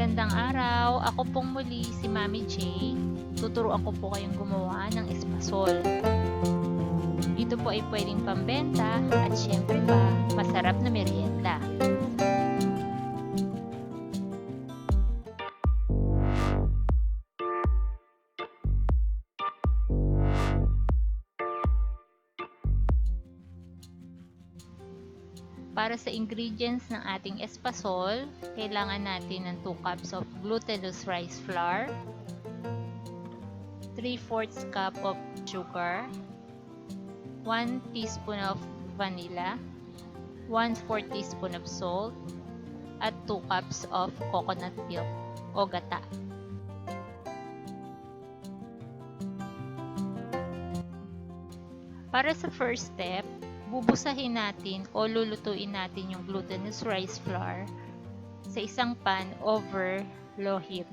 Magandang araw! Ako pong muli si Mami J. Tuturuan ko po kayong gumawa ng espasol. Ito po ay pwedeng pambenta at syempre pa, masarap na merienda. Para sa ingredients ng ating espasol, kailangan natin ng 2 cups of glutinous rice flour, 3/4 cup of sugar, 1 teaspoon of vanilla, 1/4 teaspoon of salt, at 2 cups of coconut milk o gata. Para sa first step, bubusahin natin o lulutuin natin yung glutinous rice flour sa isang pan over low heat.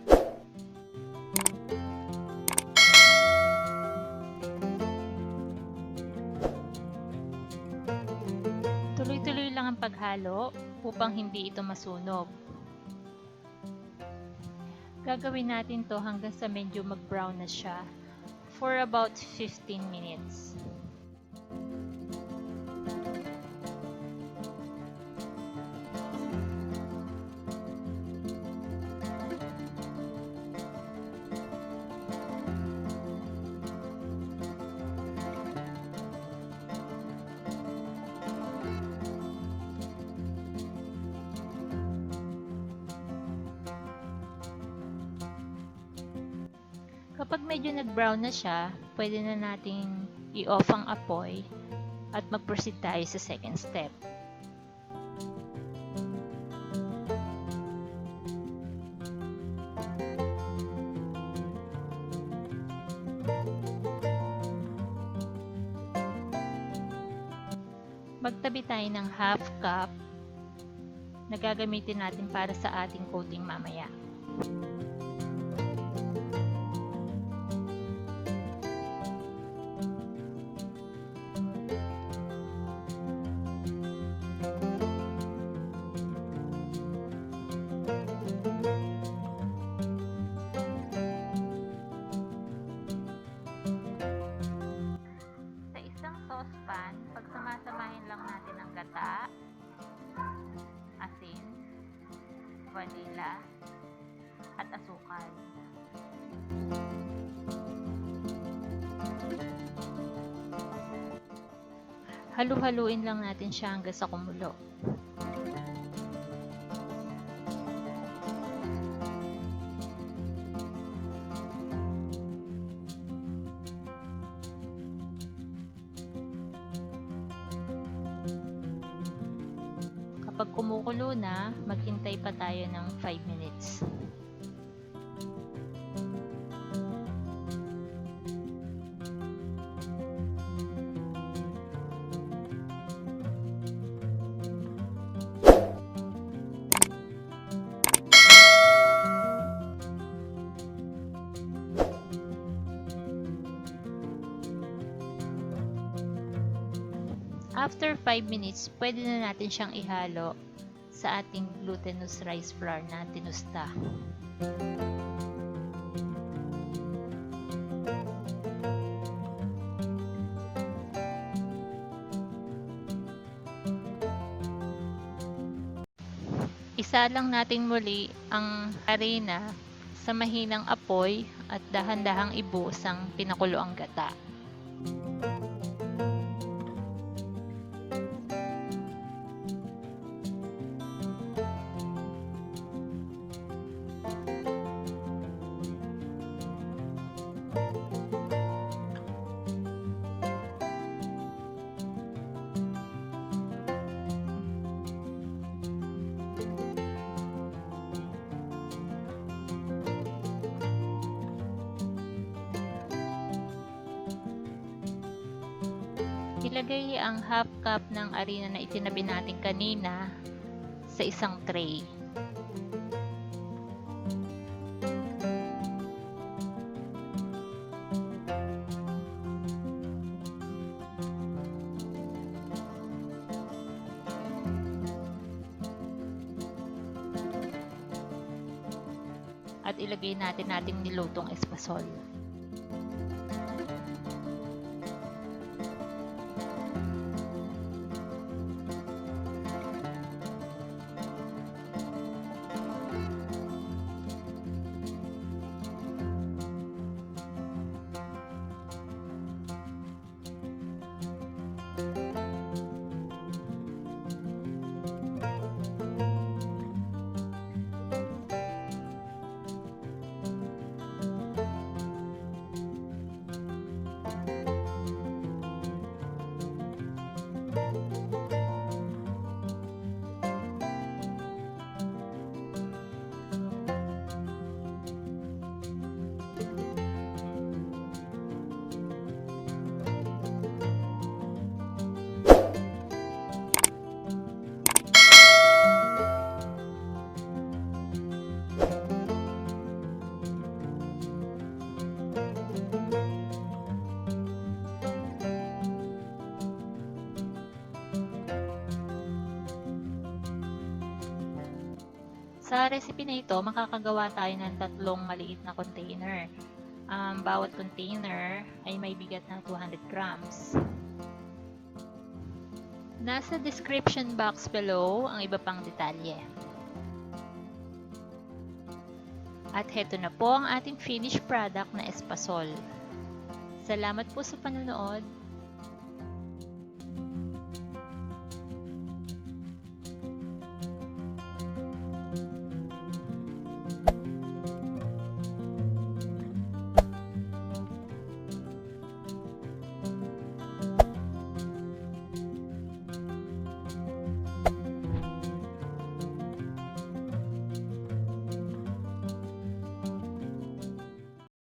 Tuloy-tuloy lang ang paghalo upang hindi ito masunog. Gagawin natin to hanggang sa medyo mag-brown na siya for about 15 minutes. Kapag medyo nag-brown na siya, pwede na nating i-off ang apoy at mag-proceed tayo sa second step. Magtabi tayo ng half cup na gagamitin natin para sa ating coating mamaya. Saucepan, pagsamasamahin lang natin ang gata, asin, vanilla, at asukal. Halu-haluin lang natin siya hanggang sa kumulo. Kapag kumukulo na, maghintay pa tayo ng 5 minutes. After 5 minutes, pwede na natin siyang ihalo sa ating glutinous rice flour na tinusta. Isa lang natin muli ang harina sa mahinang apoy at dahan-dahang ibuhos ang pinakuloang gata. Ilagay ang half cup ng harina na itinabi natin kanina sa isang tray. at ilagay natin ating nilutong espasol. Sa recipe na ito, makakagawa tayo ng 3 maliit na container. Bawat container ay may bigat na 200 grams. Nasa description box below ang iba pang detalye. At heto na po ang ating finished product na espasol. Salamat po sa panonood.